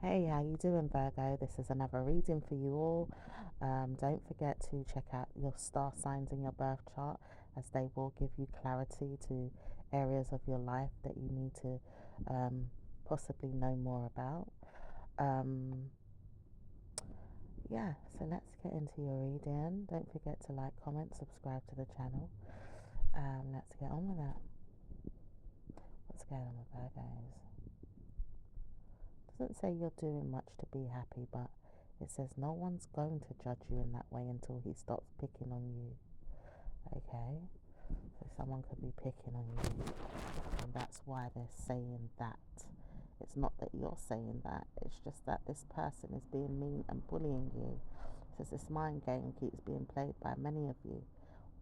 Hey, how you doing, Virgo? This is another reading for you all. Don't forget to check out your star signs in your birth chart, as they will give you clarity to areas of your life that you need to um, possibly know more about. Um, yeah, so let's get into your reading. Don't forget to like, comment, subscribe to the channel. Let's get on with it. What's going on with Virgos? Doesn't say you're doing much to be happy, but it says no one's going to judge you in that way until he stops picking on you. Okay? So someone could be picking on you, and that's why they're saying that. It's not that you're saying that, it's just that this person is being mean and bullying you. It says this mind game keeps being played by many of you.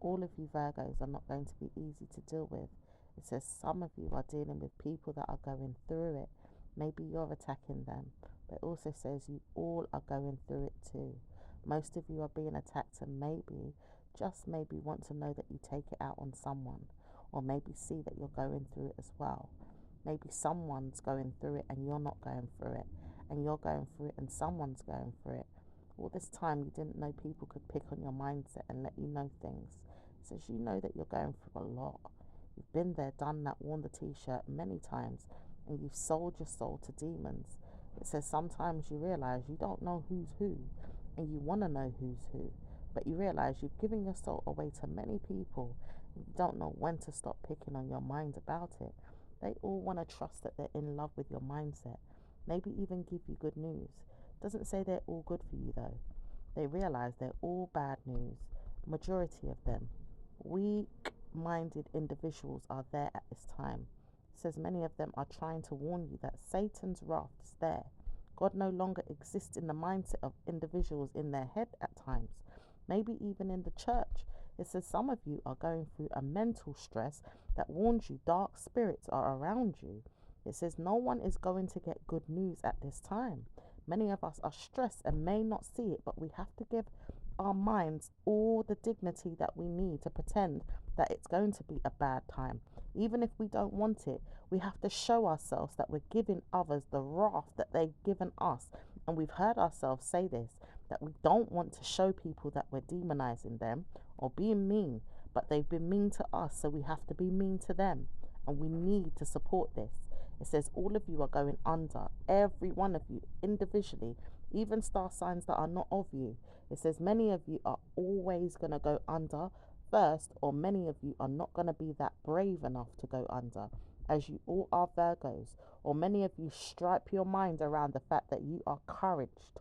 All of you Virgos are not going to be easy to deal with. It says some of you are dealing with people that are going through it. Maybe you're attacking them, but it also says you all are going through it too. Most of you are being attacked and maybe, just maybe, want to know that you take it out on someone, or maybe see that you're going through it as well. Maybe someone's going through it and you're not going through it, and you're going through it and someone's going through it. All this time you didn't know people could pick on your mindset and let you know things. It says you know that you're going through a lot. You've been there, done that, worn the t-shirt many times, and you've sold your soul to demons. It says sometimes you realize you don't know who's who, and you want to know who's who, but you realize you've given your soul away to many people, and you don't know when to stop picking on your mind about it. They all want to trust that they're in love with your mindset, maybe even give you good news. Doesn't say they're all good for you though. They realize they're all bad news, majority of them. Weak minded individuals are there at this time. It says many of them are trying to warn you that Satan's wrath is there. God no longer exists in the mindset of individuals in their head at times, maybe even in the church. It says some of you are going through a mental stress that warns you dark spirits are around you. It says no one is going to get good news at this time. Many of us are stressed and may not see it, but we have to give our minds all the dignity that we need to pretend that it's going to be a bad time. Even if we don't want it, we have to show ourselves that we're giving others the wrath that they've given us. And we've heard ourselves say this, that we don't want to show people that we're demonizing them or being mean, but they've been mean to us, so we have to be mean to them. And we need to support this. It says all of you are going under, every one of you individually, even star signs that are not of you. It says many of you are always going to go under first, or many of you are not going to be that brave enough to go under, as you all are Virgos, or many of you stripe your mind around the fact that you are couraged,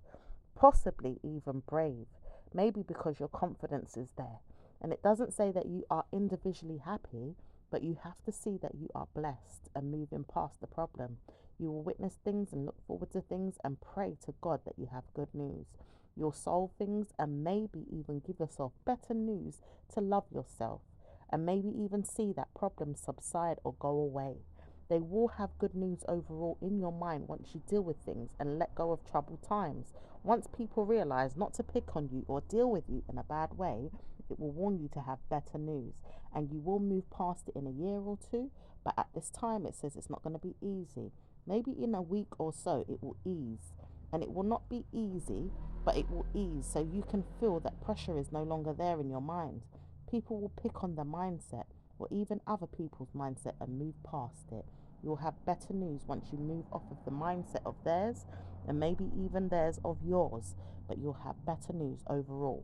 possibly even brave, maybe because your confidence is there. And it doesn't say that you are individually happy, but you have to see that you are blessed and moving past the problem. You will witness things and look forward to things and pray to God that you have good news. You'll solve things and maybe even give yourself better news to love yourself, and maybe even see that problems subside or go away. They will have good news overall in your mind once you deal with things and let go of troubled times. Once people realize not to pick on you or deal with you in a bad way, it will warn you to have better news, and you will move past it in a year or two. But at this time, it says it's not going to be easy. Maybe in a week or so, it will ease. And it will not be easy, but it will ease, so you can feel that pressure is no longer there in your mind. People will pick on the mindset or even other people's mindset and move past it. You'll have better news once you move off of the mindset of theirs, and maybe even theirs of yours, but you'll have better news overall.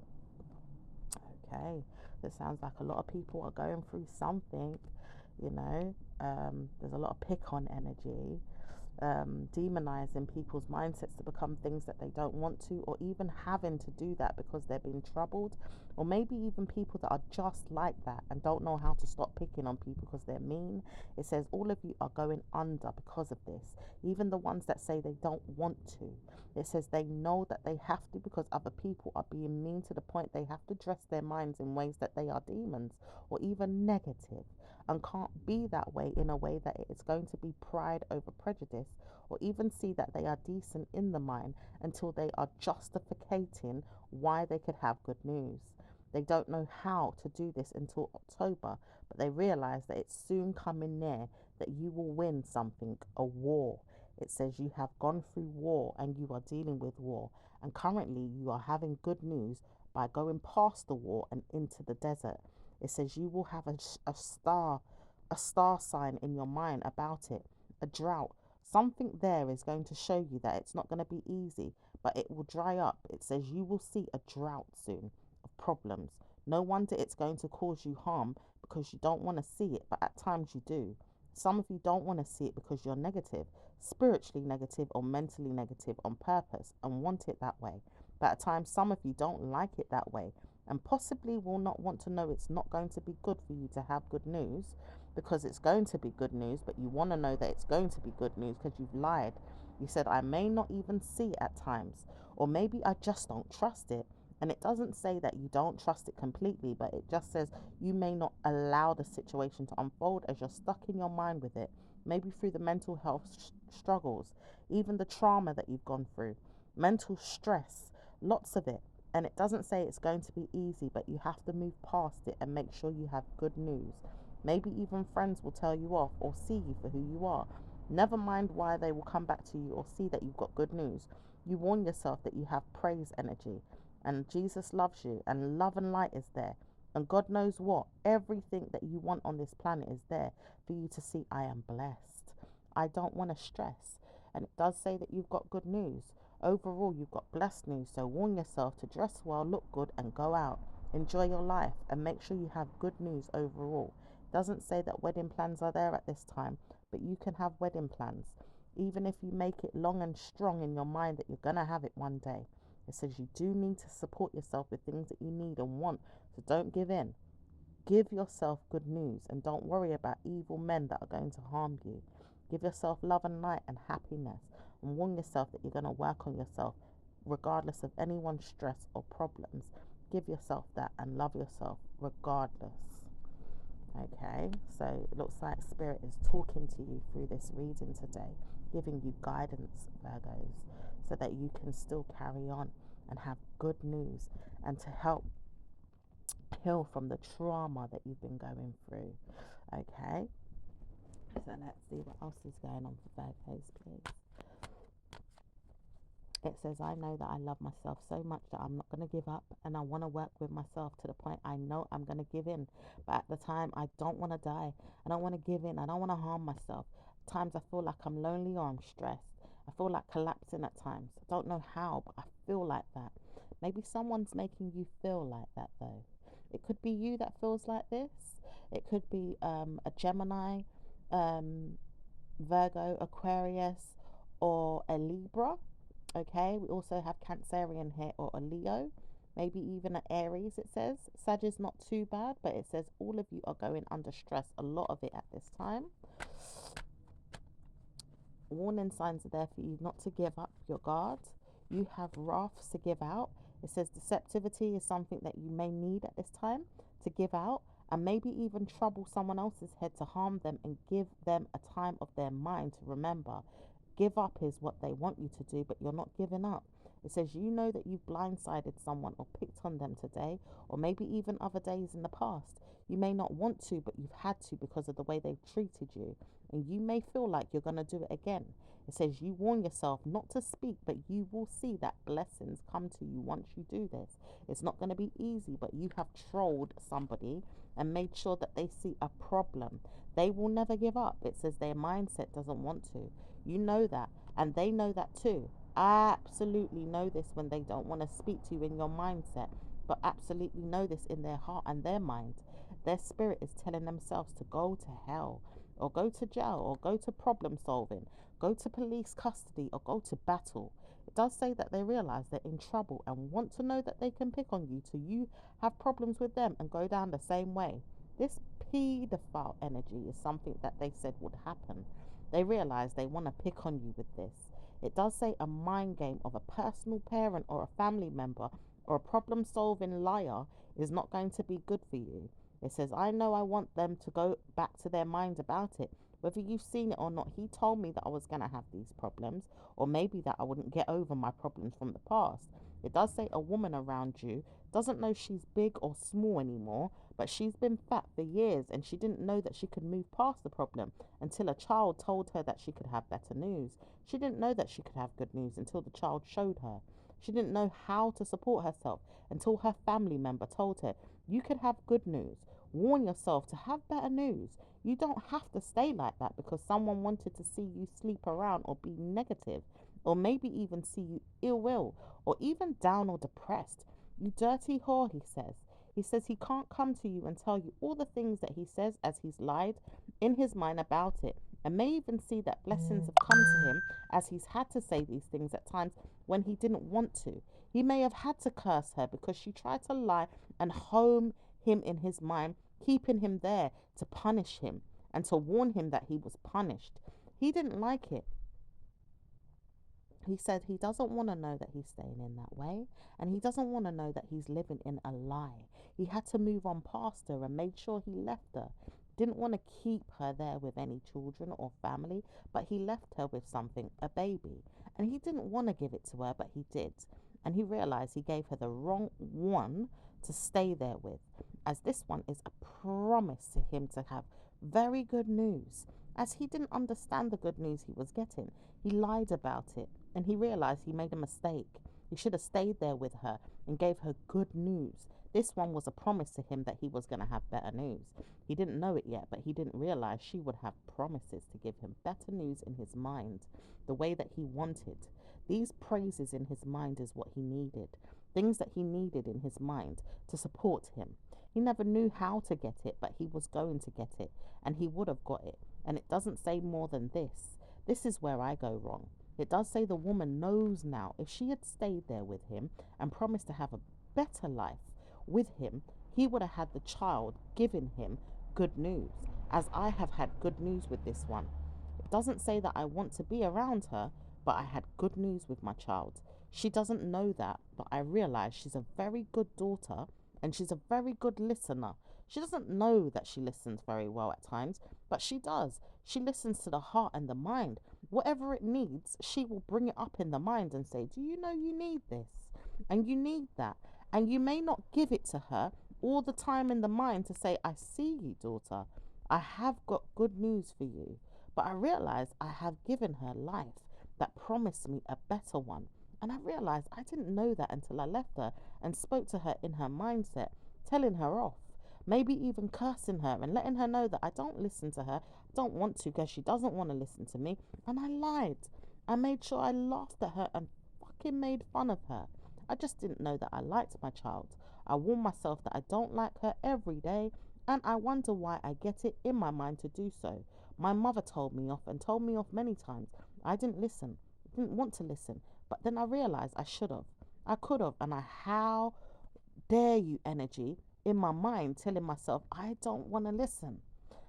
Okay, this sounds like a lot of people are going through something, you know. There's a lot of pick on energy, demonizing people's mindsets to become things that they don't want to, or even having to do that because they're being troubled, or maybe even people that are just like that and don't know how to stop picking on people because they're mean. It says all of you are going under because of this, even the ones that say they don't want to. It says they know that they have to because other people are being mean to the point they have to dress their minds in ways that they are demons or even negative, and can't be that way in a way that it's going to be pride over prejudice, or even see that they are decent in the mind until they are justifying why they could have good news. They don't know how to do this until October, but they realize that it's soon coming near that you will win something, a war. It says you have gone through war and you are dealing with war. And currently you are having good news by going past the war and into the desert. It says you will have a star sign in your mind about it, a drought. Something there is going to show you that it's not going to be easy, but it will dry up. It says you will see a drought soon of problems. No wonder it's going to cause you harm because you don't want to see it, but at times you do. Some of you don't want to see it because you're negative, spiritually negative or mentally negative on purpose and want it that way. But at times, some of you don't like it that way and possibly will not want to know it's not going to be good for you to have good news because it's going to be good news, but you want to know that it's going to be good news because you've lied. You said, I may not even see it at times, or maybe I just don't trust it. And it doesn't say that you don't trust it completely, but it just says you may not allow the situation to unfold as you're stuck in your mind with it, maybe through the mental health struggles, even the trauma that you've gone through, mental stress, lots of it. And it doesn't say it's going to be easy, but you have to move past it and make sure you have good news. Maybe even friends will tell you off or see you for who you are. Never mind why they will come back to you or see that you've got good news. You warn yourself that you have praise energy and Jesus loves you and love and light is there. And God knows what? Everything that you want on this planet is there for you to see. I am blessed. I don't want to stress. And it does say that you've got good news. Overall, you've got blessed news. So warn yourself to dress well, look good, and go out. Enjoy your life and make sure you have good news overall. It doesn't say that wedding plans are there at this time, but you can have wedding plans. Even if you make it long and strong in your mind that you're going to have it one day. It says you do need to support yourself with things that you need and want. So don't give in. Give yourself good news and don't worry about evil men that are going to harm you. Give yourself love and light and happiness and warn yourself that you're going to work on yourself regardless of anyone's stress or problems. Give yourself that and love yourself regardless. Okay, so it looks like Spirit is talking to you through this reading today, giving you guidance, Virgos, so that you can still carry on and have good news and to help heal from the trauma that you've been going through. Okay, so let's see what else is going on for Virgos, please. It says, I know that I love myself so much that I'm not going to give up and I want to work with myself to the point I know I'm going to give in. But at the time, I don't want to die. I don't want to give in. I don't want to harm myself. At times I feel like I'm lonely or I'm stressed. I feel like collapsing at times. I don't know how, but I feel like that. Maybe someone's making you feel like that though. It could be you that feels like this. It could be a Gemini, Virgo, Aquarius, or a Libra. Okay, we also have Cancerian here or a Leo, maybe even an Aries. It says Sag is not too bad, but it says all of you are going under stress, a lot of it at this time. Warning signs are there for you not to give up your guard. You have wraths to give out. It says deceptivity is something that you may need at this time to give out, and maybe even trouble someone else's head to harm them and give them a time of their mind to remember. Give up is what they want you to do, but you're not giving up. It says you know that you've blindsided someone or picked on them today, or maybe even other days in the past. You may not want to, but you've had to because of the way they've treated you. And you may feel like you're going to do it again. It says you warn yourself not to speak, but you will see that blessings come to you once you do this. It's not going to be easy, but you have trolled somebody and made sure that they see a problem. They will never give up. It says their mindset doesn't want to. You know that, and they know that too. Absolutely know this when they don't want to speak to you in your mindset, but absolutely know this in their heart and their mind. Their spirit is telling themselves to go to hell, or go to jail, or go to problem solving, go to police custody, or go to battle. It does say that they realize they're in trouble and want to know that they can pick on you till you have problems with them and go down the same way. This paedophile energy is something that they said would happen. They realize they want to pick on you with this. It does say a mind game of a personal parent or a family member or a problem solving liar is not going to be good for you. It says, I know I want them to go back to their mind about it. Whether you've seen it or not, he told me that I was going to have these problems, or maybe that I wouldn't get over my problems from the past. It does say a woman around you doesn't know she's big or small anymore, but she's been fat for years and she didn't know that she could move past the problem until a child told her that she could have better news. She didn't know that she could have good news until the child showed her. She didn't know how to support herself until her family member told her, you could have good news. Warn yourself to have better news. You don't have to stay like that because someone wanted to see you sleep around or be negative, or maybe even see you ill will, or even down or depressed. You dirty whore, he says. He says he can't come to you and tell you all the things that he says as he's lied in his mind about it, and may even see that blessings have come to him as he's had to say these things at times when he didn't want to. He may have had to curse her because she tried to lie and home him in his mind, keeping him there to punish him and to warn him that he was punished. He didn't like it. He said he doesn't want to know that he's staying in that way, and he doesn't want to know that he's living in a lie. He had to move on past her and made sure he left her. Didn't want to keep her there with any children or family, but he left her with something, a baby. And he didn't want to give it to her, but he did. And he realized he gave her the wrong one to stay there with, as this one is a promise to him to have very good news. As he didn't understand the good news he was getting, he lied about it, and he realized he made a mistake. He should have stayed there with her and gave her good news. This one was a promise to him that he was going to have better news. He didn't know it yet, but he didn't realize she would have promises to give him better news in his mind, the way that he wanted. These praises in his mind is what he needed, things that he needed in his mind to support him. He never knew how to get it, but he was going to get it, and he would have got it. And it doesn't say more than this. This is where I go wrong. It does say the woman knows now if she had stayed there with him and promised to have a better life with him, he would have had the child giving him good news, as I have had good news with this one. It doesn't say that I want to be around her, but I had good news with my child. She doesn't know that, but I realize she's a very good daughter and she's a very good listener. She doesn't know that she listens very well at times, but she does. She listens to the heart and the mind. Whatever it needs, she will bring it up in the mind and say, do you know you need this? And you need that. And you may not give it to her all the time in the mind to say, I see you, daughter. I have got good news for you. But I realize I have given her life that promised me a better one. And I realized I didn't know that until I left her and spoke to her in her mindset, telling her off, maybe even cursing her and letting her know that I don't listen to her, don't want to because she doesn't want to listen to me. And I lied. I made sure I laughed at her and fucking made fun of her. I just didn't know that I liked my child. I warn myself that I don't like her every day, and I wonder why I get it in my mind to do so. My mother told me off and told me off many times. I didn't listen. I didn't want to listen. But then I realized I should have. I could have. And how dare you energy in my mind telling myself I don't want to listen.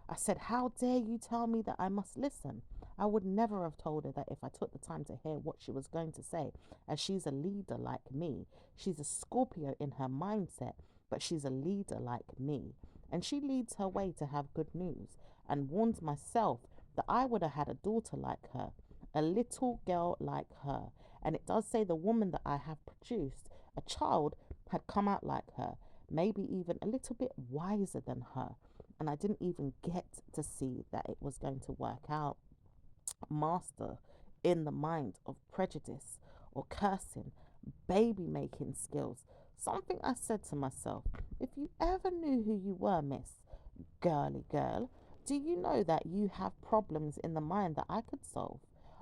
I said, how dare you tell me that I must listen? I would never have told her that if I took the time to hear what she was going to say, as she's a leader like me. She's a Scorpio in her mindset, but she's a leader like me. And she leads her way to have good news and warns myself that I would have had a daughter like her, a little girl like her. And it does say the woman that I have produced, a child, had come out like her, maybe even a little bit wiser than her. And I didn't even get to see that it was going to work out. Master in the mind of prejudice or cursing, baby making skills. Something I said to myself, if you ever knew who you were, miss girly girl, do you know that you have problems in the mind that I could solve?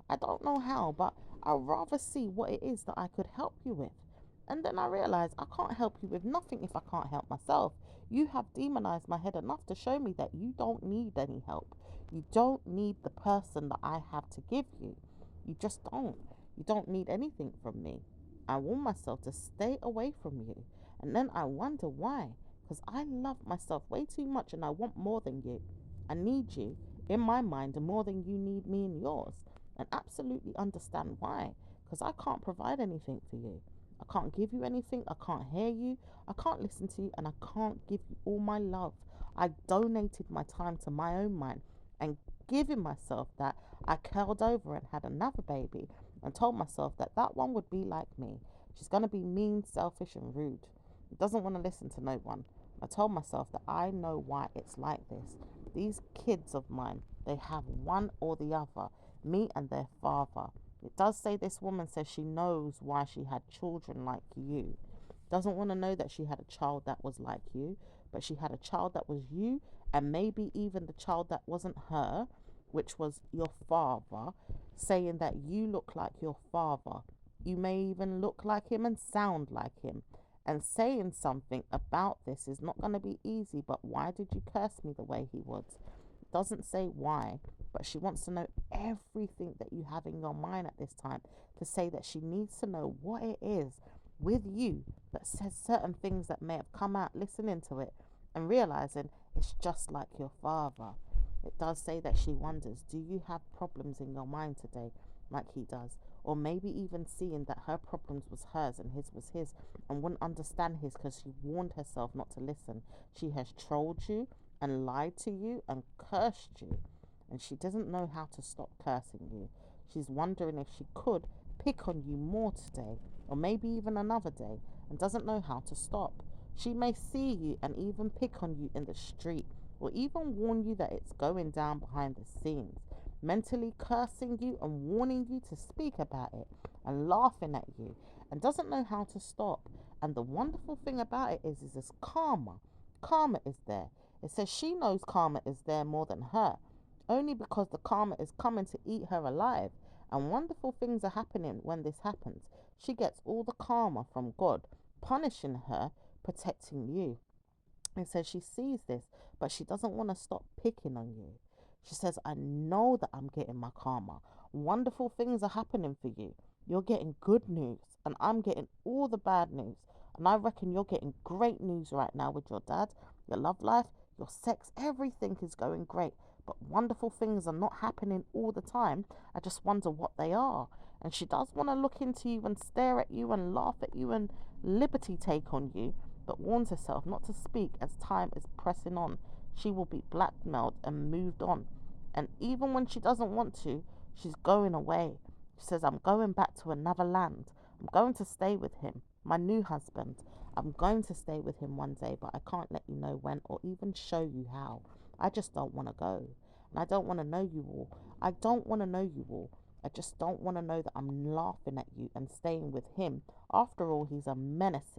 I don't know how, but I'd rather see what it is that I could help you with. And then I realized I can't help you with nothing if I can't help myself. You have demonized my head enough to show me that you don't need any help. You don't need the person that I have to give you. You just don't. You don't need anything from me. I warn myself to stay away from you. And then I wonder why. Because I love myself way too much and I want more than you. I need you in my mind more than you need me in yours. And absolutely understand why. Because I can't provide anything for you. I can't give you anything. I can't hear you. I can't listen to you. And I can't give you all my love. I donated my time to my own mind and giving myself that, I curled over and had another baby and told myself that that one would be like me. She's going to be mean, selfish and rude. Doesn't want to listen to no one. I told myself that I know why it's like this. These kids of mine, they have one or the other, me and their father. It does say this woman says she knows why she had children like you. Doesn't want to know that she had a child that was like you, but she had a child that was you, and maybe even the child that wasn't her, which was your father, saying that you look like your father. You may even look like him and sound like him. And saying something about this is not going to be easy, but why did you curse me the way he would? Doesn't say why, but she wants to know everything that you have in your mind at this time, to say that she needs to know what it is with you that says certain things that may have come out listening to it and realizing it's just like your father. It does say that she wonders, do you have problems in your mind today like he does? Or maybe even seeing that her problems was hers and his was his, and wouldn't understand his because she warned herself not to listen. She has trolled you and lied to you and cursed you, and she doesn't know how to stop cursing you. She's wondering if she could pick on you more today, or maybe even another day, and doesn't know how to stop. She may see you and even pick on you in the street, or even warn you that it's going down behind the scenes, mentally cursing you and warning you to speak about it and laughing at you, and doesn't know how to stop. And the wonderful thing about it is this karma. Karma is there. It says she knows karma is there more than her, only because the karma is coming to eat her alive. And wonderful things are happening when this happens. She gets all the karma from God, punishing her, protecting you. It says she sees this, but she doesn't want to stop picking on you. She says, I know that I'm getting my karma. Wonderful things are happening for you. You're getting good news, and I'm getting all the bad news. And I reckon you're getting great news right now with your dad, your love life, your sex, everything is going great. But wonderful things are not happening all the time. I just wonder what they are. And she does want to look into you and stare at you and laugh at you and liberty take on you, but warns herself not to speak as time is pressing on. She will be blackmailed and moved on. And even when she doesn't want to, she's going away. She says, I'm going back to another land. I'm going to stay with him, my new husband. I'm going to stay with him one day, but I can't let you know when or even show you how. I just don't want to go. And I don't want to know you all. I don't want to know you all. I just don't want to know that I'm laughing at you and staying with him. After all, he's a menace.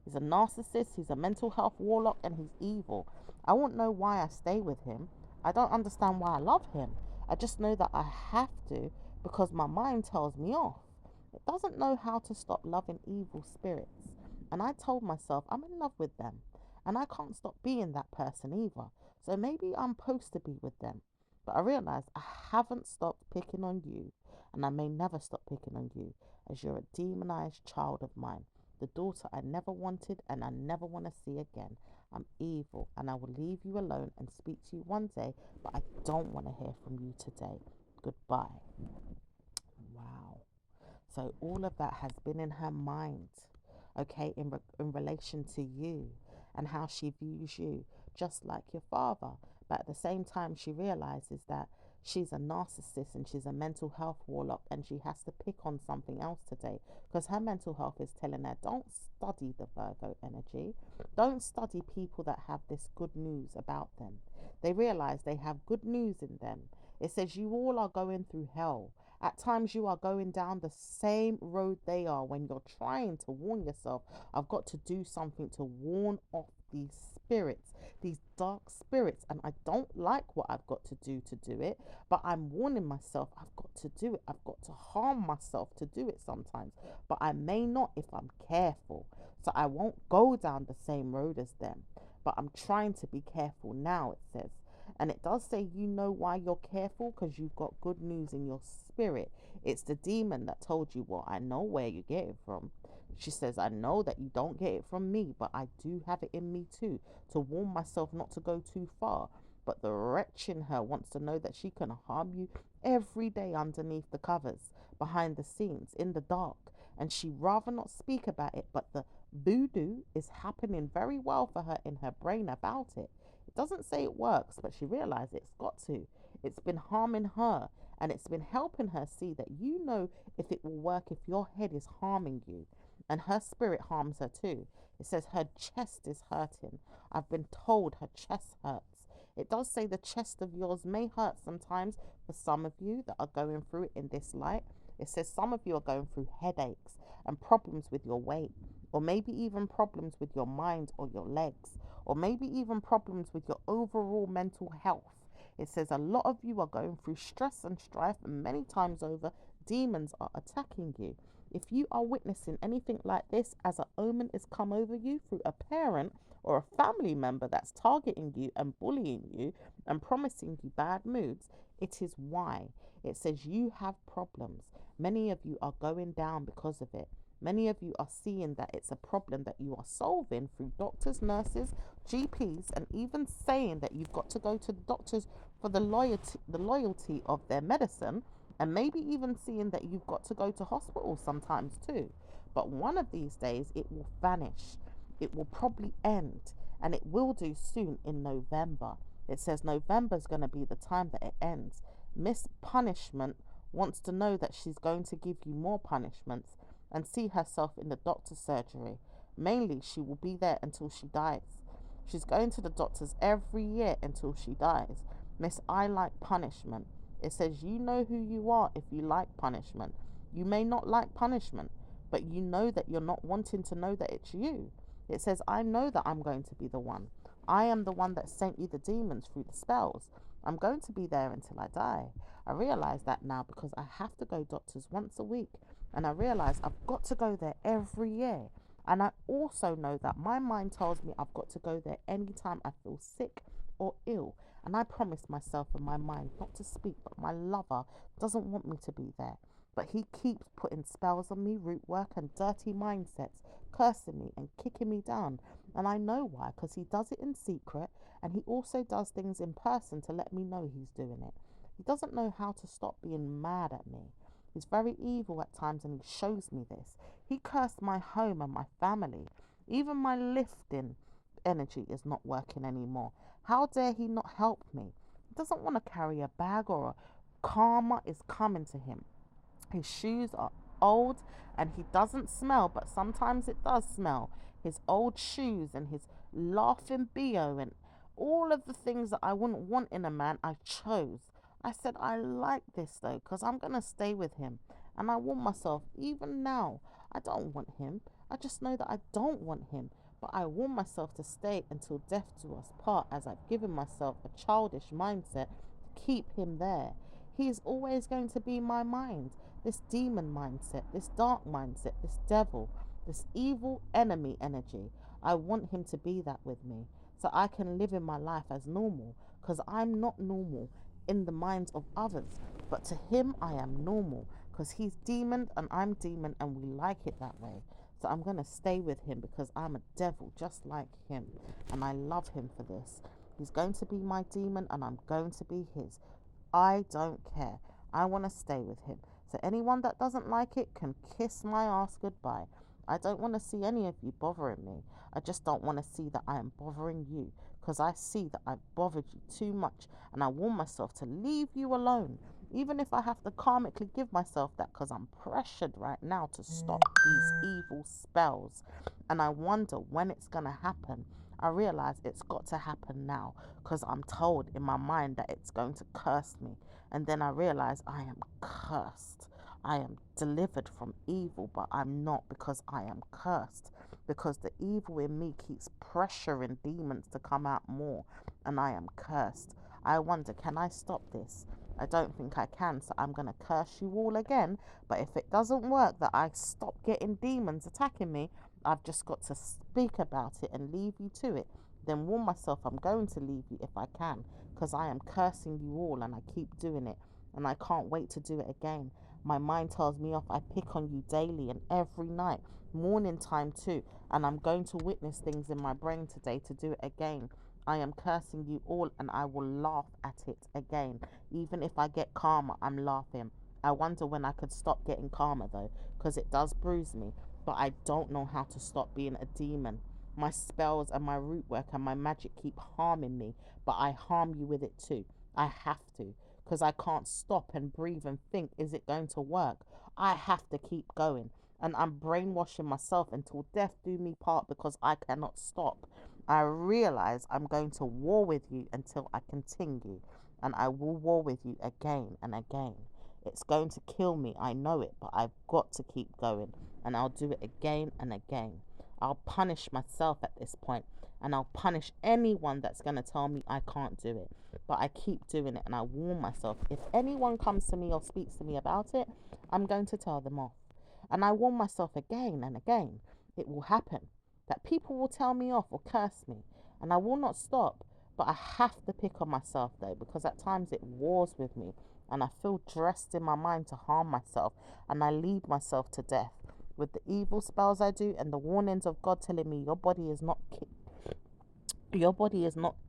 He's a narcissist, he's a mental health warlock, and he's evil. I won't know why I stay with him. I don't understand why I love him. I just know that I have to because my mind tells me off. It doesn't know how to stop loving evil spirits. And I told myself I'm in love with them. And I can't stop being that person either. So maybe I'm supposed to be with them. But I realized I haven't stopped picking on you. And I may never stop picking on you, as you're a demonized child of mine, the daughter I never wanted and I never want to see again. I'm evil and I will leave you alone and speak to you one day, but I don't want to hear from you today. Goodbye. Wow. So all of that has been in her mind, okay, in relation to you and how she views you, just like your father. But at the same time, she realizes that she's a narcissist and she's a mental health warlock, and she has to pick on something else today because her mental health is telling her, don't study the Virgo energy. Don't study people that have this good news about them. They realize they have good news in them. It says you all are going through hell. At times you are going down the same road they are when you're trying to warn yourself, I've got to do something to warn off these spirits, these dark spirits, and I don't like what I've got to do it, but I'm warning myself I've got to do it. I've got to harm myself to do it sometimes, but I may not if I'm careful. So I won't go down the same road as them, but I'm trying to be careful now, it says. And it does say you know why you're careful, because you've got good news in your spirit. It's the demon that told you, well, I know where you get it from. She says, I know that you don't get it from me, but I do have it in me too, to warn myself not to go too far. But the wretch in her wants to know that she can harm you every day underneath the covers, behind the scenes, in the dark. And she'd rather not speak about it, but the voodoo is happening very well for her in her brain about it. It doesn't say it works, but she realized it's got to. It's been harming her, and it's been helping her see that you know if it will work if your head is harming you. and her spirit harms her too. It says her chest is hurting. I've been told her chest hurts. It does say the chest of yours may hurt sometimes for some of you that are going through it in this light. It says some of you are going through headaches and problems with your weight, or maybe even problems with your mind or your legs, or maybe even problems with your overall mental health. It says a lot of you are going through stress and strife, and many times over, demons are attacking you. If you are witnessing anything like this, as an omen is come over you through a parent or a family member that's targeting you and bullying you and promising you bad moods, it is why. It says you have problems. Many of you are going down because of it. Many of you are seeing that it's a problem that you are solving through doctors, nurses, GPs, and even saying that you've got to go to the doctors for the loyalty of their medicine, and maybe even seeing that you've got to go to hospital sometimes too. But one of these days it will vanish. It will probably end, and it will do soon in November. It says November is going to be the time that it ends. Miss Punishment wants to know that she's going to give you more punishments and see herself in the doctor's surgery. Mainly, she will be there until she dies. She's going to the doctors every year until she dies. Miss I like punishment. It says you know who you are if you like punishment. You may not like punishment, but you know that you're not wanting to know that it's you. It says I know that I'm going to be the one. I am the one that sent you the demons through the spells. I'm going to be there until I die. I realize that now because I have to go doctors once a week, and I realize I've got to go there every year. And I also know that my mind tells me I've got to go there anytime I feel sick or ill. And I promised myself in my mind not to speak, but my lover doesn't want me to be there. But he keeps putting spells on me, root work and dirty mindsets, cursing me and kicking me down. And I know why, because he does it in secret, and he also does things in person to let me know he's doing it. He doesn't know how to stop being mad at me. He's very evil at times, and he shows me this. He cursed my home and my family. Even my lifting energy is not working anymore. How dare he not help me? He doesn't want to carry a bag, or a karma is coming to him. His shoes are old and he doesn't smell, but sometimes it does smell. His old shoes and his laughing BO and all of the things that I wouldn't want in a man, I chose. I said, I like this though, because I'm going to stay with him. And I want myself, even now, I don't want him. I just know that I don't want him. But I want myself to stay until death do us part, as I've given myself a childish mindset to keep him there. He is always going to be my mind. This demon mindset, this dark mindset, this devil, this evil enemy energy. I want him to be that with me so I can live in my life as normal, because I'm not normal in the minds of others. But to him, I am normal because he's demon and I'm demon, and we like it that way. So I'm going to stay with him because I'm a devil just like him, and I love him for this. He's going to be my demon and I'm going to be his. I don't care. I want to stay with him. So anyone that doesn't like it can kiss my ass goodbye. I don't want to see any of you bothering me. I just don't want to see that I am bothering you, because I see that I've bothered you too much, and I want myself to leave you alone. Even if I have to karmically give myself that, because I'm pressured right now to stop these evil spells. And I wonder when it's going to happen. I realize it's got to happen now, because I'm told in my mind that it's going to curse me. And then I realize I am cursed. I am delivered from evil, but I'm not, because I am cursed. Because the evil in me keeps pressuring demons to come out more, and I am cursed. I wonder, can I stop this? I don't think I can, so I'm going to curse you all again. But if it doesn't work, that I stop getting demons attacking me, I've just got to speak about it and leave you to it. Then warn myself I'm going to leave you if I can, because I am cursing you all and I keep doing it, and I can't wait to do it again. My mind tells me off. I pick on you daily and every night, morning time too, and I'm going to witness things in my brain today to do it again. I am cursing you all, and I will laugh at it again. Even if I get karma, I'm laughing. I wonder when I could stop getting karma though, because it does bruise me, but I don't know how to stop being a demon. My spells and my root work and my magic keep harming me, but I harm you with it too. I have to, because I can't stop and breathe and think, is it going to work? I have to keep going. and I'm brainwashing myself until death do me part because I cannot stop. I realize I'm going to war with you until I continue, and I will war with you again and again. It's going to kill me, I know it, but I've got to keep going, and I'll do it again and again. I'll punish myself at this point, and I'll punish anyone that's going to tell me I can't do it. But I keep doing it, and I warn myself, if anyone comes to me or speaks to me about it, I'm going to tell them off. And I warn myself again and again, it will happen. That people will tell me off or curse me, and I will not stop. But I have to pick on myself though, because at times it wars with me, and I feel dressed in my mind to harm myself, and I lead myself to death with the evil spells I do and the warnings of God telling me your body is not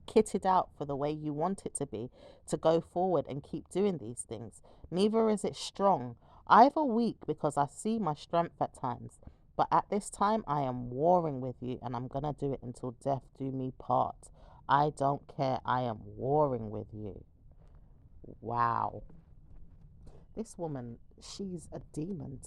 kitted out for the way you want it to be to go forward and keep doing these things. Neither is it strong, either weak, because I see my strength at times. But at this time, I am warring with you, and I'm going to do it until death do me part. I don't care. I am warring with you. Wow. This woman, she's a demon.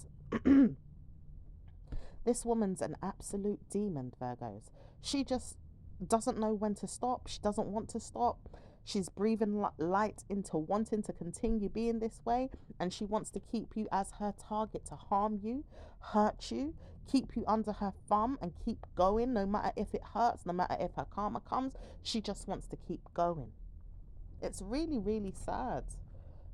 This woman's an absolute demon, Virgos. She just doesn't know when to stop. She doesn't want to stop. She's breathing light into wanting to continue being this way, and she wants to keep you as her target to harm you, hurt you, keep you under her thumb and keep going no matter if it hurts, no matter if her karma comes. She just wants to keep going. It's really, really sad.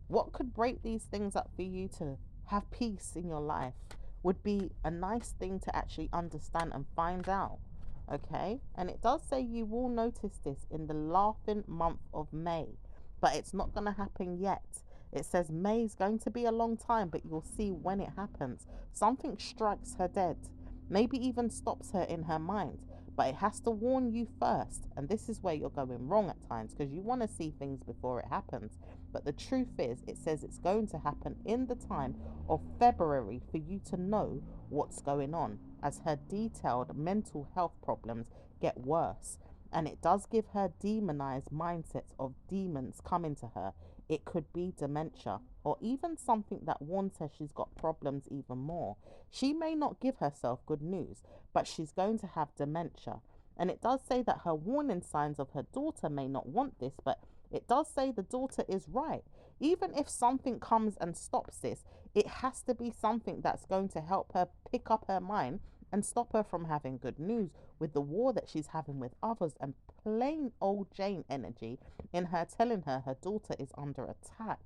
What could break these things up for you to have peace in your life would be a nice thing to actually understand and find out. Okay? And it does say you will notice this in the laughing month of May, but it's not going to happen yet. It says May is going to be a long time, but you'll see when it happens. Something strikes her dead, maybe even stops her in her mind, but it has to warn you first. And this is where you're going wrong at times, because you want to see things before it happens. But the truth is, it says it's going to happen in the time of February for you to know what's going on, as her detailed mental health problems get worse. And it does give her demonized mindsets of demons coming to her. It could be dementia, or even something that warns her she's got problems even more. She may not give herself good news, but she's going to have dementia. And it does say that her warning signs of her daughter may not want this, but it does say the daughter is right. Even if something comes and stops this, it has to be something that's going to help her pick up her mind and stop her from having good news with the war that she's having with others, and plain old Jane energy in her telling her her daughter is under attack.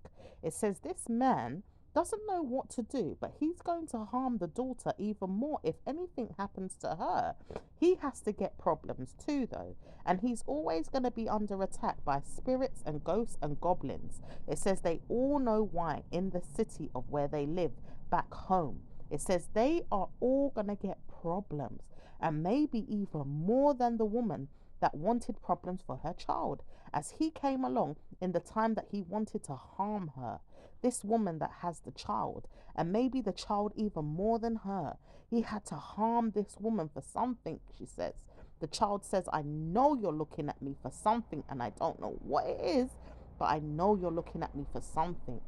It says this man doesn't know what to do, but he's going to harm the daughter even more if anything happens to her. He has to get problems too, though, and he's always going to be under attack by spirits and ghosts and goblins. It says they all know why in the city of where they live back home. It says they are all going to get problems, and maybe even more than the woman that wanted problems for her child, as he came along in the time that he wanted to harm her. This woman that has the child, and maybe the child even more than her, he had to harm this woman for something, she says. The child says, I know you're looking at me for something, and I don't know what it is, but I know you're looking at me for something.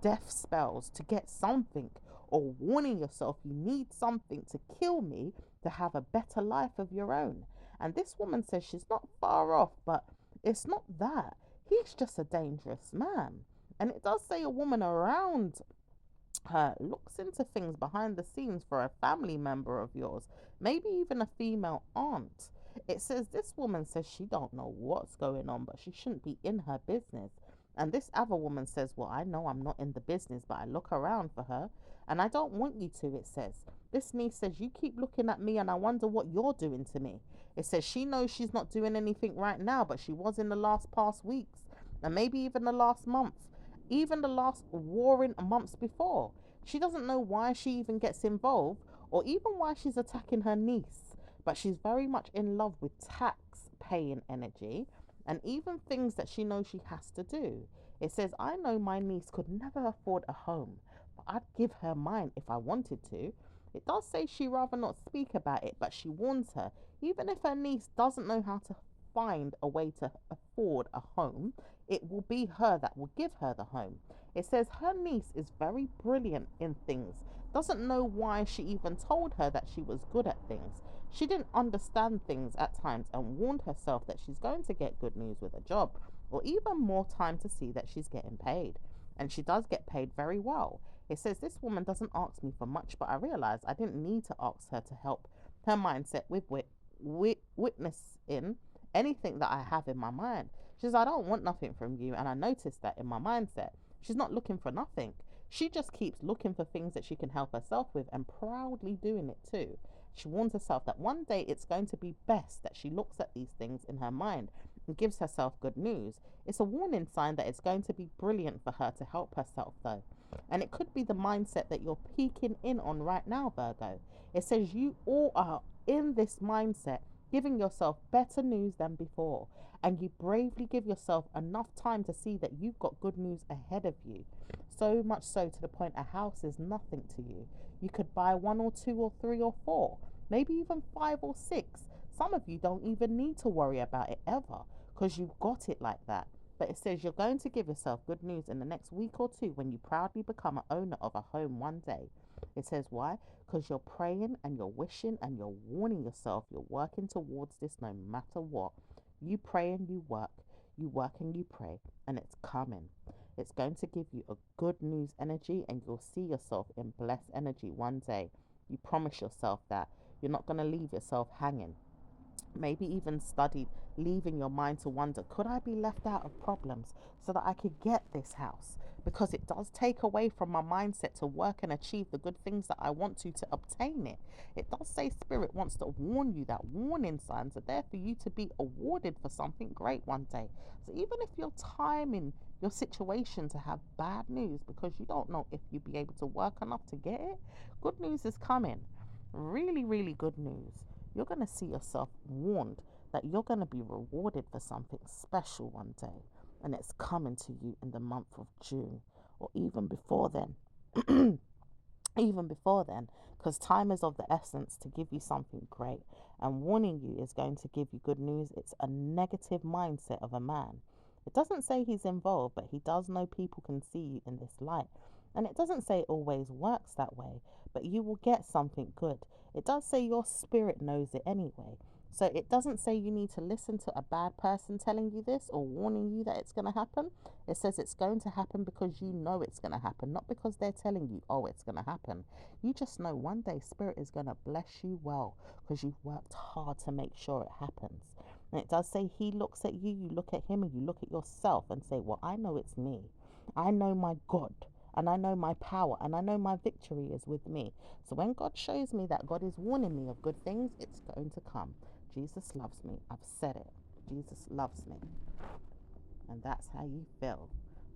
Death spells to get something, or warning yourself you need something to kill me to have a better life of your own. And this woman says she's not far off, but it's not that. He's just a dangerous man. And it does say a woman around her looks into things behind the scenes for a family member of yours, maybe even a female aunt. It says this woman says she don't know what's going on, but she shouldn't be in her business. And this other woman says, well, I know I'm not in the business, but I look around for her, and I don't want you to. It says this niece says you keep looking at me and I wonder what you're doing to me. It says she knows she's not doing anything right now, but she was in the last past weeks, and maybe even the last month, even the last warring months before. She doesn't know why she even gets involved, or even why she's attacking her niece, but she's very much in love with tax paying energy, and even things that she knows she has to do. It says, I know my niece could never afford a home, but I'd give her mine if I wanted to. It does say she rather not speak about it, but she warns her, even if her niece doesn't know how to find a way to afford a home, it will be her that will give her the home. It says her niece is very brilliant in things doesn't know why she even told her that she was good at things. She didn't understand things at times and warned herself that she's going to get good news with a job, or even more time to see that she's getting paid. And she does get paid very well. It says this woman doesn't ask me for much, but I realized I didn't need to ask her to help her mindset with witnessing anything that I have in my mind. She says, I don't want nothing from you, and I noticed that in my mindset. She's not looking for nothing. She just keeps looking for things that she can help herself with and proudly doing it too. She warns herself that one day it's going to be best that she looks at these things in her mind and gives herself good news. It's a warning sign that it's going to be brilliant for her to help herself, though. And it could be the mindset that you're peeking in on right now, Virgo. It says you all are in this mindset, giving yourself better news than before. And you bravely give yourself enough time to see that you've got good news ahead of you. So much so to the point a house is nothing to you. You could buy one or two or three or four, maybe even five or six. Some of you don't even need to worry about it ever because you've got it like that. But it says you're going to give yourself good news in the next week or two when you proudly become an owner of a home one day. It says why? Because you're praying and you're wishing and you're warning yourself you're working towards this no matter what. You pray and you work and you pray, and it's coming. It's going to give you a good news energy, and you'll see yourself in blessed energy one day. You promise yourself that you're not going to leave yourself hanging. Maybe even studied leaving your mind to wonder, could I be left out of problems so that I could get this house? Because it does take away from my mindset to work and achieve the good things that I want to obtain it. It does say Spirit wants to warn you that warning signs are there for you to be awarded for something great one day. So even if you're timing your situation to have bad news because you don't know if you'll be able to work enough to get it, good news is coming. Really, really good news. You're going to see yourself warned that you're going to be rewarded for something special one day, and it's coming to you in the month of June, or even before then. Even before then, because time is of the essence to give you something great, and warning you is going to give you good news. It's a negative mindset of a man. It doesn't say he's involved, but he does know people can see you in this light. And it doesn't say it always works that way, but you will get something good. It does say your spirit knows it anyway. So it doesn't say you need to listen to a bad person telling you this or warning you that it's going to happen. It says it's going to happen because you know it's going to happen, not because they're telling you, oh, it's going to happen. You just know one day Spirit is going to bless you well because you've worked hard to make sure it happens. And it does say he looks at you, you look at him, and you look at yourself and say, well, I know it's me. I know my God. And I know my power, and I know my victory is with me. So when God shows me that God is warning me of good things, it's going to come. Jesus loves me. I've said it. Jesus loves me. And that's how you feel,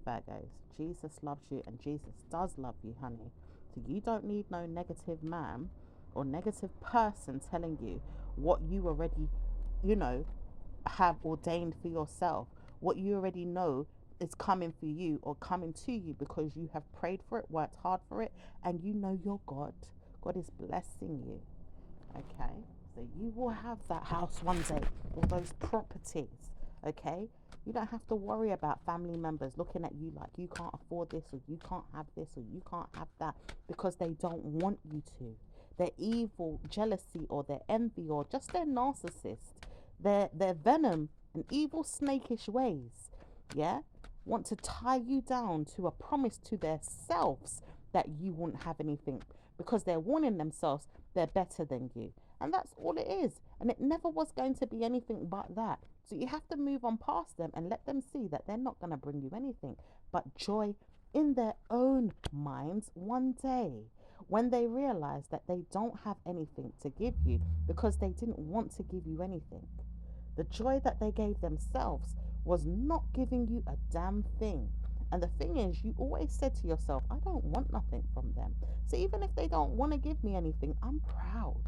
Virgos. Jesus loves you, and Jesus does love you, honey. So you don't need no negative man or negative person telling you what you already, have ordained for yourself. What you already know is coming for you or coming to you because you have prayed for it, worked hard for it, and you know your God. God is blessing you. Okay? So you will have that house one day, all those properties. Okay? You don't have to worry about family members looking at you like you can't afford this, or you can't have this, or you can't have that, because they don't want you to. Their evil jealousy or their envy or just their narcissist, their venom and evil snakish ways, yeah, want to tie you down to a promise to themselves that you won't have anything, because they're warning themselves they're better than you. And that's all it is. And it never was going to be anything but that. So you have to move on past them and let them see that they're not going to bring you anything but joy in their own minds one day, when they realize that they don't have anything to give you because they didn't want to give you anything. The joy that they gave themselves was not giving you a damn thing. And the thing is, you always said to yourself, I don't want nothing from them. So even if they don't want to give me anything, I'm proud.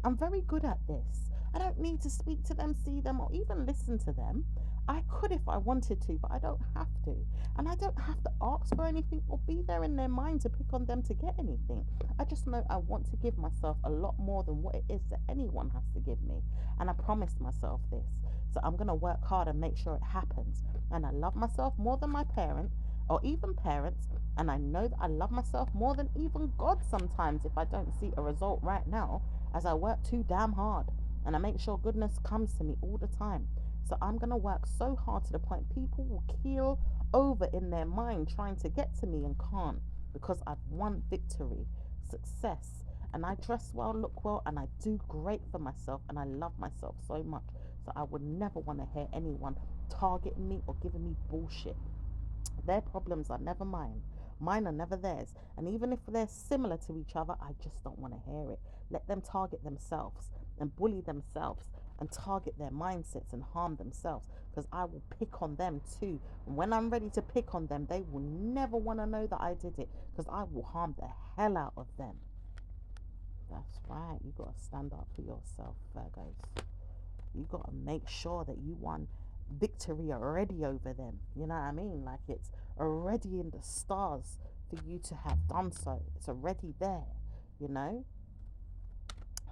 I'm very good at this. I don't need to speak to them, see them, or even listen to them. I could if I wanted to, but I don't have to. And I don't have to ask for anything or be there in their mind to pick on them to get anything. I just know I want to give myself a lot more than what it is that anyone has to give me. And I promised myself this. So I'm going to work hard and make sure it happens. And I love myself more than my parent. or even parents, and I know that I love myself more than even God sometimes if I don't see a result right now, as I work too damn hard and I make sure goodness comes to me all the time. So I'm going to work so hard to the point people will keel over in their mind trying to get to me and can't, because I've won victory, success, and I dress well, look well, and I do great for myself, and I love myself so much. So I would never want to hear anyone targeting me or giving me bullshit. Their problems are never mine. Mine are never theirs. And even if they're similar to each other, I just don't want to hear it. Let them target themselves and bully themselves and target their mindsets and harm themselves, because I will pick on them too. And when I'm ready to pick on them, they will never want to know that I did it, because I will harm the hell out of them. That's right. You got to stand up for yourself, Virgos. You got to make sure that you won victory already over them. You know what I mean? Like, it's already in the stars for you to have done so. It's already there, you know?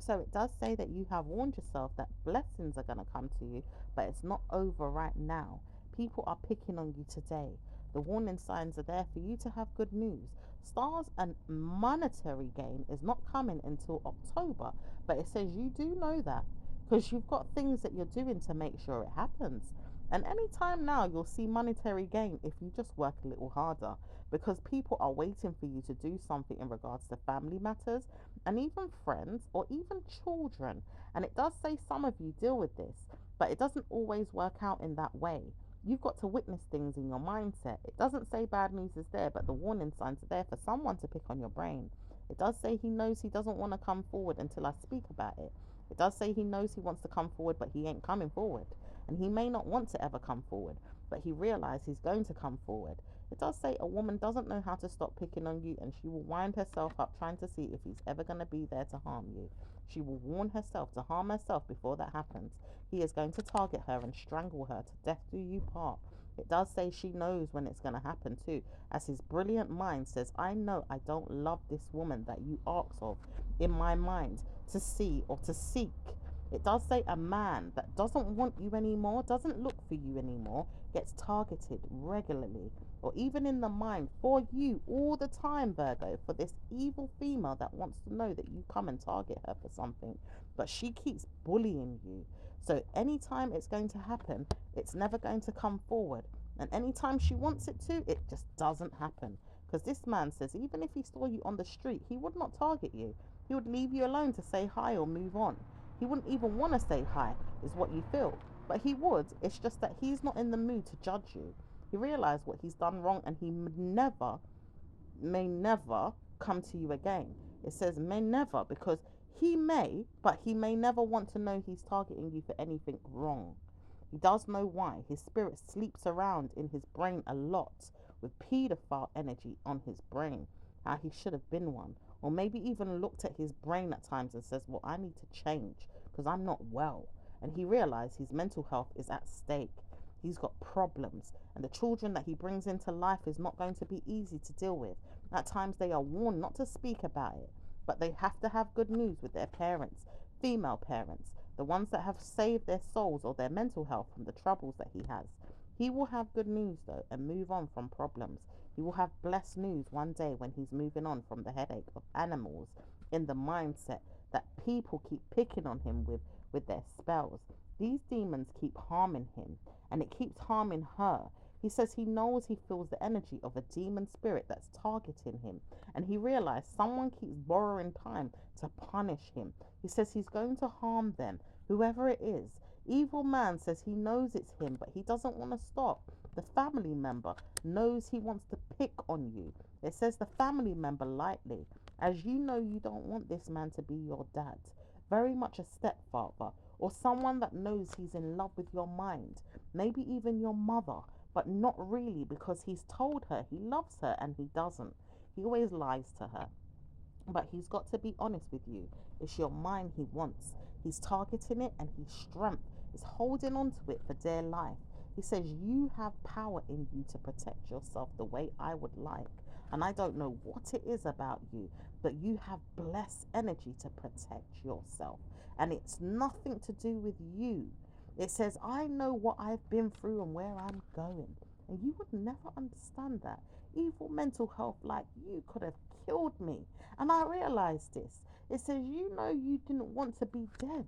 So it does say that you have warned yourself that blessings are going to come to you, but it's not over right now. People are picking on you today. The warning signs are there for you to have good news. Stars and monetary gain is not coming until October, but it says you do know that, because you've got things that you're doing to make sure it happens. And anytime now you'll see monetary gain if you just work a little harder, because people are waiting for you to do something in regards to family matters and even friends or even children. And it does say some of you deal with this, but it doesn't always work out in that way. You've got to witness things in your mindset. It doesn't say bad news is there, but the warning signs are there for someone to pick on your brain. It does say he knows he doesn't want to come forward until I speak about it. It does say he knows he wants to come forward, but he ain't coming forward. And he may not want to ever come forward, but he realizes he's going to come forward. It does say a woman doesn't know how to stop picking on you, and she will wind herself up trying to see if he's ever going to be there to harm you. She will warn herself to harm herself before that happens. He is going to target her and strangle her to death do you part. It does say she knows when it's going to happen too, as his brilliant mind says, I know I don't love this woman that you ask of in my mind to see or to seek. It does say a man that doesn't want you anymore, doesn't look for you anymore, gets targeted regularly or even in the mind for you all the time, Virgo, for this evil female that wants to know that you come and target her for something, but she keeps bullying you. So anytime it's going to happen, it's never going to come forward. And anytime she wants it to, it just doesn't happen. Because this man says even if he saw you on the street, he would not target you. He would leave you alone to say hi or move on. He wouldn't even want to say hi, is what you feel. But he would. It's just that he's not in the mood to judge you. He realized what he's done wrong, and he may never come to you again. It says may never, because he may, but he may never want to know he's targeting you for anything wrong. He does know why. His spirit sleeps around in his brain a lot with paedophile energy on his brain. How he should have been one. Or maybe even looked at his brain at times and says, well, I need to change because I'm not well. And he realized his mental health is at stake. He's got problems, and the children that he brings into life is not going to be easy to deal with. At times they are warned not to speak about it, but they have to have good news with their parents, female parents, the ones that have saved their souls or their mental health from the troubles that he has. He will have good news though and move on from problems. He will have blessed news one day when he's moving on from the headache of animals in the mindset that people keep picking on him with their spells. These demons keep harming him, and it keeps harming her. He says he knows he feels the energy of a demon spirit that's targeting him, and he realized someone keeps borrowing time to punish him. He says he's going to harm them, whoever it is. Evil man says he knows it's him, but he doesn't want to stop. The family member knows he wants to pick on you. It says the family member lightly, as you know you don't want this man to be your dad, very much a stepfather, or someone that knows he's in love with your mind, maybe even your mother, but not really, because he's told her he loves her and he doesn't. He always lies to her. But he's got to be honest with you. It's your mind he wants. He's targeting it, and his strength is holding on to it for dear life. He says you have power in you to protect yourself the way I would like. And I don't know what it is about you, but you have blessed energy to protect yourself. And it's nothing to do with you. It says, I know what I've been through and where I'm going. And you would never understand that. Evil mental health like you could have killed me. And I realized this. It says, you know, you didn't want to be dead.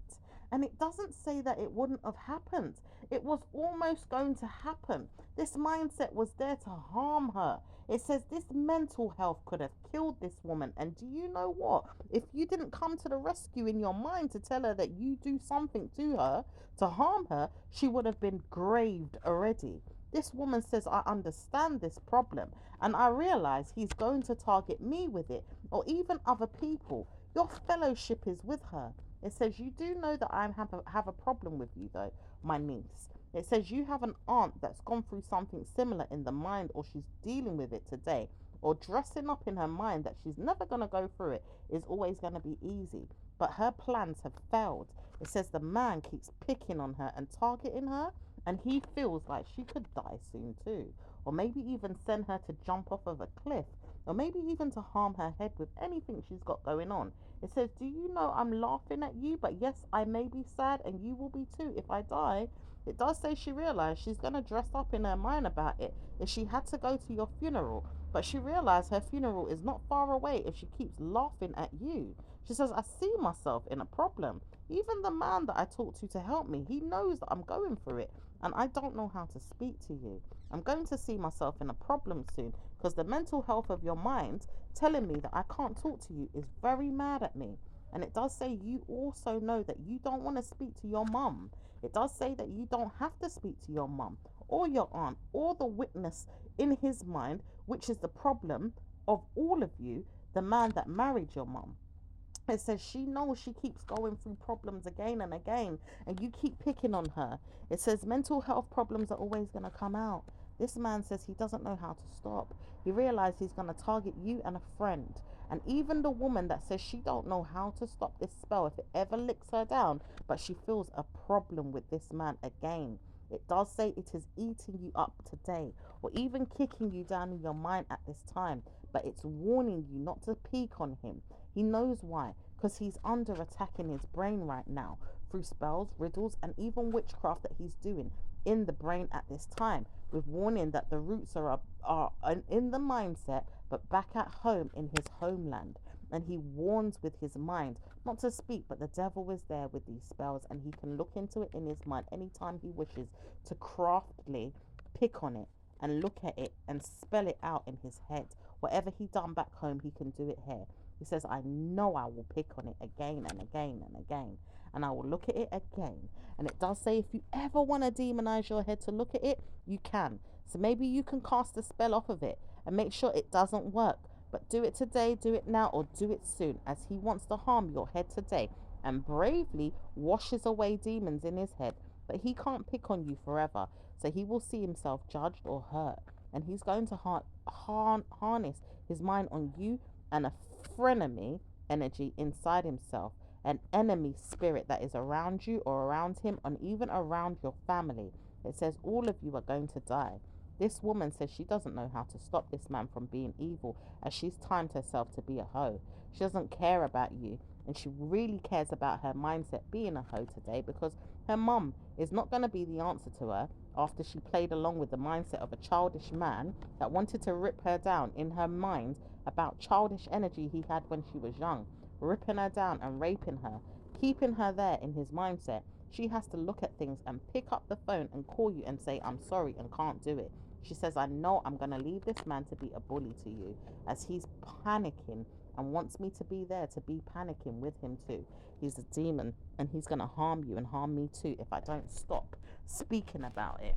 And it doesn't say that it wouldn't have happened. It was almost going to happen. This mindset was there to harm her. It says this mental health could have killed this woman. And do you know what? If you didn't come to the rescue in your mind to tell her that you do something to her to harm her, she would have been graved already. This woman says, I understand this problem and I realize he's going to target me with it, or even other people. Your fellowship is with her. It says, you do know that I have a problem with you, though, my niece. It says, you have an aunt that's gone through something similar in the mind, or she's dealing with it today, or dressing up in her mind that she's never going to go through it is always going to be easy. But her plans have failed. It says the man keeps picking on her and targeting her, and he feels like she could die soon too. Or maybe even send her to jump off of a cliff, or maybe even to harm her head with anything she's got going on. It says, do you know I'm laughing at you, but yes, I may be sad and you will be too if I die. It does say she realized she's going to dress up in her mind about it if she had to go to your funeral, but she realized her funeral is not far away if she keeps laughing at you. She says, I see myself in a problem. Even the man that I talked to help me, he knows that I'm going through it and I don't know how to speak to you. I'm going to see myself in a problem soon because the mental health of your mind telling me that I can't talk to you is very mad at me. And it does say you also know that you don't want to speak to your mum. It does say that you don't have to speak to your mum or your aunt or the witness in his mind, which is the problem of all of you, the man that married your mum. It says she knows she keeps going through problems again and again, and you keep picking on her. It says mental health problems are always going to come out. This man says he doesn't know how to stop. He realized he's going to target you and a friend. And even the woman that says she don't know how to stop this spell if it ever licks her down, but she feels a problem with this man again. It does say it is eating you up today, or even kicking you down in your mind at this time, but it's warning you not to peek on him. He knows why, because he's under attack in his brain right now through spells, riddles, and even witchcraft that he's doing in the brain at this time, with warning that the roots are in the mindset, but back at home in his homeland. And he warns with his mind not to speak, but the devil is there with these spells, and he can look into it in his mind anytime he wishes to craftily pick on it and look at it and spell it out in his head. Whatever he done back home, he can do it here. He says, I know I will pick on it again and again and again, and I will look at it again. And it does say if you ever want to demonize your head to look at it, you can. So maybe you can cast a spell off of it and make sure it doesn't work. But do it today, do it now, or do it soon, as he wants to harm your head today and bravely washes away demons in his head. But he can't pick on you forever, so he will see himself judged or hurt. And he's going to harness his mind on you and a frenemy energy inside himself, an enemy spirit that is around you or around him, and even around your family. It says all of you are going to die. This woman says she doesn't know how to stop this man from being evil, as she's timed herself to be a hoe. She doesn't care about you, and she really cares about her mindset being a hoe today, because her mum is not going to be the answer to her after she played along with the mindset of a childish man that wanted to rip her down in her mind about childish energy he had when she was young, ripping her down and raping her, keeping her there in his mindset. She has to look at things and pick up the phone and call you and say, I'm sorry, and can't do it. She says, I know I'm going to leave this man to be a bully to you, as he's panicking and wants me to be there to be panicking with him too. He's a demon and he's going to harm you and harm me too if I don't stop speaking about it.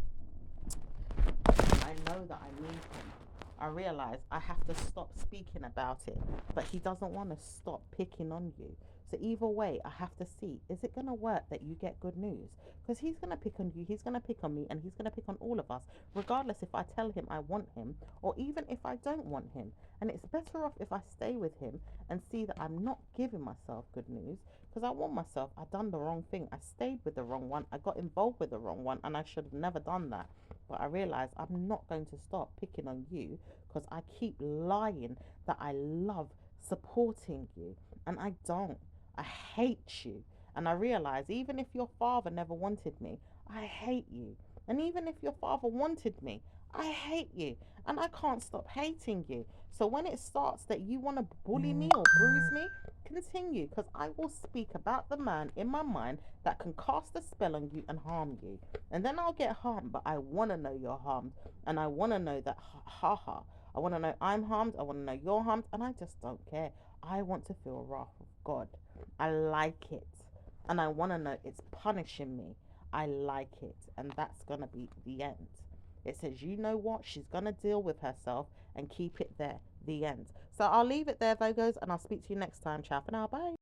I know that I need him. I realize I have to stop speaking about it, but he doesn't want to stop picking on you. So either way, I have to see, is it going to work that you get good news? Because he's going to pick on you, he's going to pick on me, and he's going to pick on all of us, regardless if I tell him I want him or even if I don't want him. And it's better off if I stay with him and see that I'm not giving myself good news, because I want myself, I done the wrong thing. I stayed with the wrong one, I got involved with the wrong one, and I should have never done that. But I realize I'm not going to stop picking on you because I keep lying that I love supporting you, and I don't. I hate you. And I realize even if your father never wanted me, I hate you. And even if your father wanted me, I hate you and I can't stop hating you. So when it starts that you want to bully me or bruise me, continue, because I will speak about the man in my mind that can cast a spell on you and harm you. And then I'll get harmed, but I want to know you're harmed. And I want to know that, ha ha. I want to know I'm harmed. I want to know you're harmed. And I just don't care. I want to feel wrath of God. I like it. And I want to know it's punishing me. I like it. And that's going to be the end. It says, you know what? She's going to deal with herself and keep it there. The end. So I'll leave it there, Virgos, and I'll speak to you next time. Ciao for now. Bye.